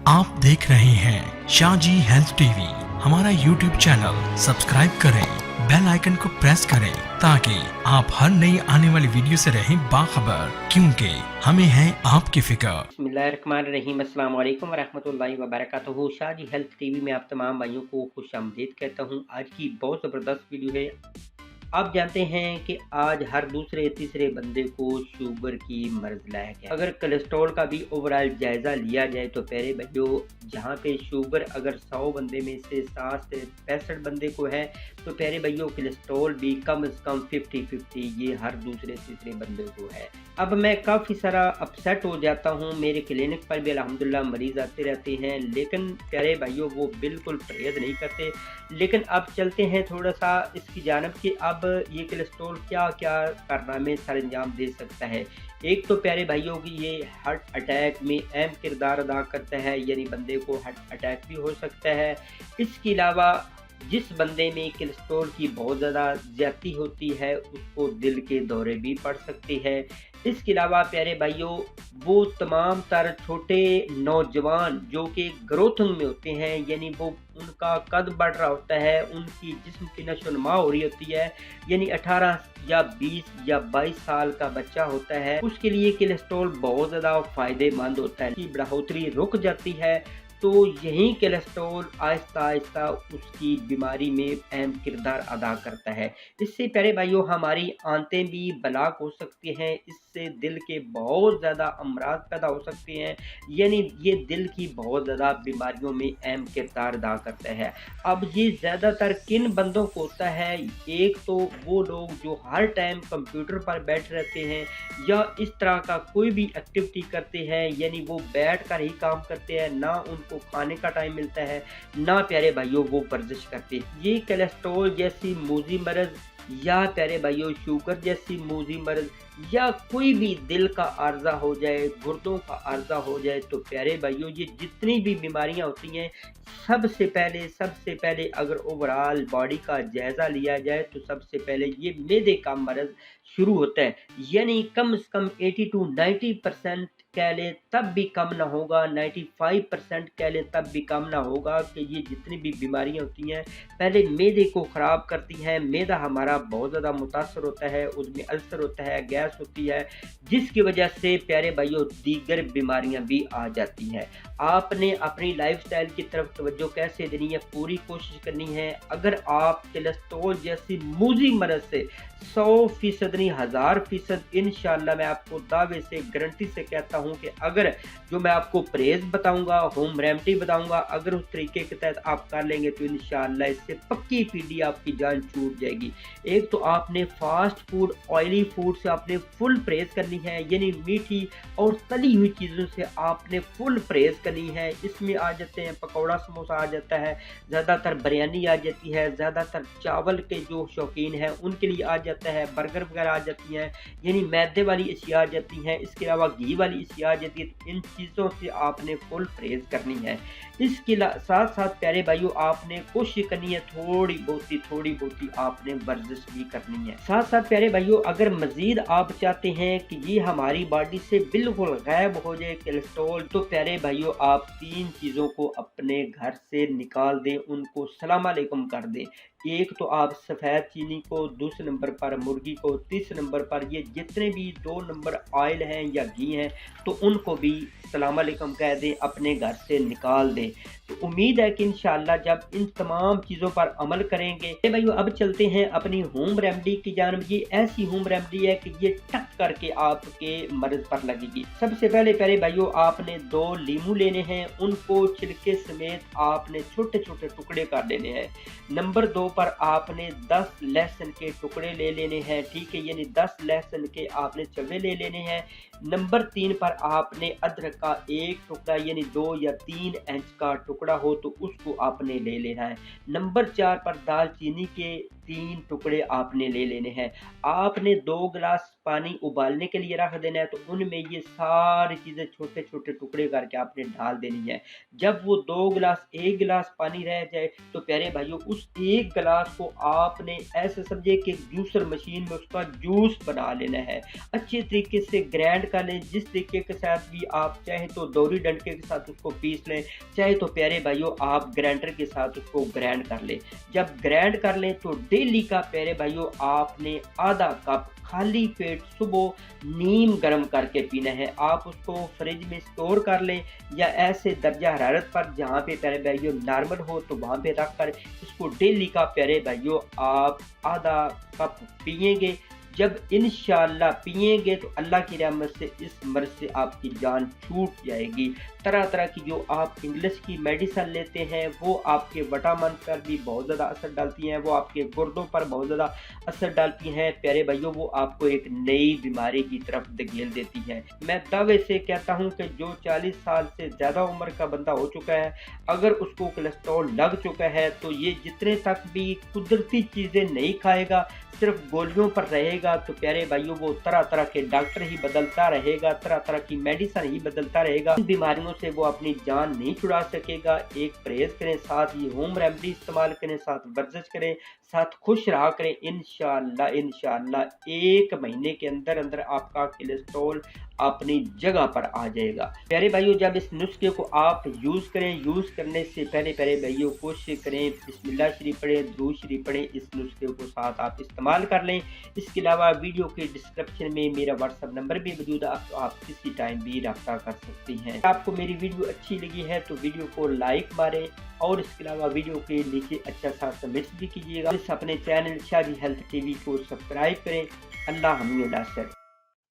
आप देख रहे हैं शाहजी हेल्थ टीवी। हमारा यूट्यूब चैनल सब्सक्राइब करें, बेल आइकन को प्रेस करें ताकि आप हर नई आने वाली वीडियो से रहें बाखबर, क्योंकि हमें है आपकी फिक्र। बिस्मिल्लाहिर्रहमानिर्रहीम, अस्सलाम वालेकुम वरहमतुल्लाहि वबरकातुहू। शाहजी हेल्थ टीवी में आप तमाम भाइयों को खुशामदीद कहता हूँ। आज की बहुत ज़बरदस्त वीडियो है। आप जानते हैं कि आज हर दूसरे तीसरे बंदे को शुगर की मर्ज लायक है। अगर कोलेस्ट्रॉल का भी ओवरऑल जायज़ा लिया जाए तो प्यारे भाइयों, जहाँ पे शुगर अगर 100 बंदे में से 60 से 65 बंदे को है, तो प्यारे भाइयों कोलेस्ट्रॉल भी कम से कम 50-50 ये हर दूसरे तीसरे बंदे को है। अब मैं काफ़ी सारा अपसेट हो जाता हूँ। मेरे क्लिनिक पर भी अल्हम्दुलिल्लाह मरीज़ आते रहते हैं, लेकिन प्यारे भाइयों वो बिल्कुल परहेज़ नहीं करते। लेकिन अब चलते हैं थोड़ा सा इसकी जानब कि अब ये कोलेस्ट्रॉल क्या क्या कारनामे सर अंजाम दे सकता है। एक तो प्यारे भाइयों की ये हार्ट अटैक में अहम किरदार अदा करता है, यानी बंदे को हार्ट अटैक भी हो सकता है। इसके अलावा जिस बंदे में कोलेस्ट्रॉल की बहुत ज़्यादा ज़्यादती होती है उसको दिल के दौरे भी पड़ सकते हैं। इसके अलावा प्यारे भाइयों, वो तमाम तर छोटे नौजवान जो कि ग्रोथिंग में होते हैं, यानी वो उनका कद बढ़ रहा होता है, उनकी जिस्म की नशोनुमा हो रही होती है, यानी 18 या 20 या 22 साल का बच्चा होता है, उसके लिए कोलेस्ट्रॉल बहुत ज़्यादा फ़ायदेमंद होता है। की बढ़ोतरी रुक जाती है, तो यही कोलेस्ट्रॉल आहिस्ता आहिस्ता उसकी बीमारी में अहम किरदार अदा करता है। इससे प्यारे भाइयों हमारी आंतें भी ब्लॉक हो सकती हैं, इससे दिल के बहुत ज़्यादा अमराज पैदा हो सकते हैं, यानी ये दिल की बहुत ज़्यादा बीमारियों में अहम किरदार अदा करता है। अब ये ज़्यादातर किन बंदों को होता है? एक तो वो लोग जो हर टाइम कंप्यूटर पर बैठ रहते हैं या इस तरह का कोई भी एक्टिविटी करते हैं, यानी वो बैठ कर ही काम करते हैं, ना उनको खाने का टाइम मिलता है, ना प्यारे भाइयों वो वर्जिश करते। ये कोलेस्ट्रॉल जैसी मूजी मर्ज या प्यारे भाइयों शुगर जैसी मूजी मर्ज या कोई भी दिल का आर्जा हो जाए, गुर्दों का आर्जा हो जाए, तो प्यारे भाइयों ये जितनी भी बीमारियां होती हैं, सबसे पहले अगर ओवरऑल बॉडी का जायज़ा लिया जाए तो सबसे पहले ये मैदे का मर्ज शुरू होता है। यानी कम से कम 80 टू 90% कह लें तब भी कम ना होगा, 95% कह लें तब भी कम ना होगा कि ये जितनी भी बीमारियां होती हैं पहले मैदे को ख़राब करती हैं। मैदा हमारा बहुत ज़्यादा मुतासर होता है, उसमें अल्सर होता है, गैस होती है, जिसकी वजह से प्यारे भाइयों दीगर बीमारियां भी आ जाती हैं। आपने अपनी लाइफस्टाइल की तरफ तवज्जो कैसे देनी है, पूरी कोशिश करनी है। अगर आप कोलेस्ट्रॉल जैसी मूजी मर्ज से 100% नहीं 1000% इंशाल्लाह मैं आपको दावे से गारंटी से कहता हूं कि अगर जो मैं आपको परहेज बताऊंगा, होम रेमेडी बताऊंगा, अगर उस तरीके के तहत आप कर लेंगे तो इंशाल्लाह इससे पक्की पीढ़ी आपकी जान छूट जाएगी। एक तो आपने फास्ट फूड, ऑयली फूड से आपने फुल परहेज करनी है, यानी मीठी और तली हुई चीज़ों से आपने फुल परहेज करनी है। इसमें आ जाते हैं पकौड़ा, समोसा आ जाता है, ज़्यादातर बिरयानी आ जाती है, ज़्यादातर चावल के जो शौकीन हैं उनके लिए आ जाता है, बर्गर वगैरह आ जाती हैं, यानी मैदे वाली अशिया आ जाती हैं। इसके अलावा घी वाली अशिया आ जाती है। इन चीज़ों से आपने फुल परहेज करनी है। इसके साथ साथ प्यारे भाइयों आपने कोशिश करनी है थोड़ी बहुती आपने वर्जिश भी करनी है। साथ साथ प्यारे भाइयों अगर मजीद आप चाहते हैं कि ये हमारी बॉडी से बिल्कुल गायब हो जाए कोलेस्ट्रॉल, तो प्यारे भाइयों आप 3 चीज़ों को अपने घर से निकाल दें, उनको सलाम अलैकुम कर दें। एक तो आप सफ़ेद चीनी को, दूसरे नंबर पर मुर्गी को, तीसरे नंबर पर ये जितने भी 2 नंबर ऑयल हैं या घी हैं तो उनको भी सलाम अलैकुम कह दें, अपने घर से निकाल दें। तो उम्मीद है कि इंशाअल्लाह जब इन तमाम चीज़ों पर अमल करेंगे। भाइयों अब चलते हैं अपनी होम रेमेडी की जानब। ये ऐसी होम रेमेडी है कि ये टक करके आपके मर्ज पर लगेगी। सबसे पहले प्यारे भाइयों आपने 2 लीमू लेने हैं, उनको छिलके समेत आपने छोटे छोटे टुकड़े कर लेने हैं। नंबर 2 पर आपने 10 लहसुन के टुकड़े ले लेने हैं, ठीक है, यानी 10 लहसुन के आपने चवे ले लेने हैं। नंबर 3 पर आपने अदरक का एक टुकड़ा यानी 2 या 3 इंच का टुकड़ा हो तो उसको आपने ले लेना है। नंबर 4 पर दालचीनी के 3 टुकड़े आपने ले लेने हैं। आपने 2 गिलास पानी उबालने के लिए रख देना है, तो उनमें ये सारी चीज़ें छोटे-छोटे टुकड़े करके आपने डाल देनी है। जब वो 2 गिलास 1 गिलास पानी रह जाए, तो प्यारे भाइयों उस 1 गिलास को आपने ऐसे समझिए कि जूसर मशीन में उसका जूस बना लेना है। अच्छे तरीके से ग्राइंड कर लें, जिस तरीके के साथ भी आप चाहें तो दोहरी डंडे के साथ उसको पीस लें, चाहे तो प्यारे भाइयों आप ग्राइंडर के साथ उसको ग्राइंड कर लें। जब ग्राइंड कर लें तो डेली का प्यारे भाइयों आपने आधा कप खाली पेट सुबह नीम गर्म करके पीना है। आप उसको फ्रिज में स्टोर कर लें या ऐसे दर्जा हरारत पर जहाँ पे प्यारे भाइयों नॉर्मल हो तो वहाँ पे रख कर इसको डेली का प्यारे भाइयों आप आधा कप पिएंगे। जब इंशाअल्लाह पिएंगे तो अल्लाह की रहमत से इस मर्ज से आपकी जान छूट जाएगी। तरह तरह की जो आप इंग्लिश की मेडिसिन लेते हैं वो आपके विटामिन पर भी बहुत ज़्यादा असर डालती हैं, वो आपके गुर्दों पर बहुत ज़्यादा असर डालती हैं प्यारे भाइयों, वो आपको एक नई बीमारी की तरफ धकेल देती हैं। मैं दावे से कहता हूं कि जो 40 साल से ज़्यादा उम्र का बंदा हो चुका है, अगर उसको कोलेस्ट्रॉल लग चुका है तो ये जितने तक भी कुदरती चीज़ें नहीं खाएगा, सिर्फ गोलियों पर रहेगा, तो प्यारे भाइयों वो तरह तरह के डॉक्टर ही बदलता रहेगा, तरह तरह की मेडिसिन ही बदलता रहेगा। इन बीमारियों से वो अपनी जान नहीं छुड़ा सकेगा। एक परहेज करें, साथ ही होम रेमेडी इस्तेमाल करें, साथ वर्जिश करें, साथ खुश रहा करें। इंशाअल्लाह 1 महीने के अंदर अंदर आपका कोलेस्ट्रॉल अपनी जगह पर आ जाएगा। प्यारे भाइयों जब इस नुस्खे को आप यूज़ करें, यूज़ करने से पहले प्यारे भाइयों कोशिश करें बिस्मिल्लाह शरीफ पढ़ें, दुरूद शरीफ पढ़ें, इस नुस्खे को साथ आप इस्तेमाल कर लें। इसके अलावा वीडियो के डिस्क्रिप्शन में मेरा व्हाट्सएप नंबर भी मौजूद है, तो आप किसी टाइम भी रब्ता कर सकती हैं। आपको मेरी वीडियो अच्छी लगी है तो वीडियो को लाइक मारें और इसके अलावा वीडियो के नीचे अच्छा सा कमेंट्स भी कीजिएगा। इस अपने चैनल शाजी हेल्थ टीवी को सब्सक्राइब करें। अल्लाह हमें नासर।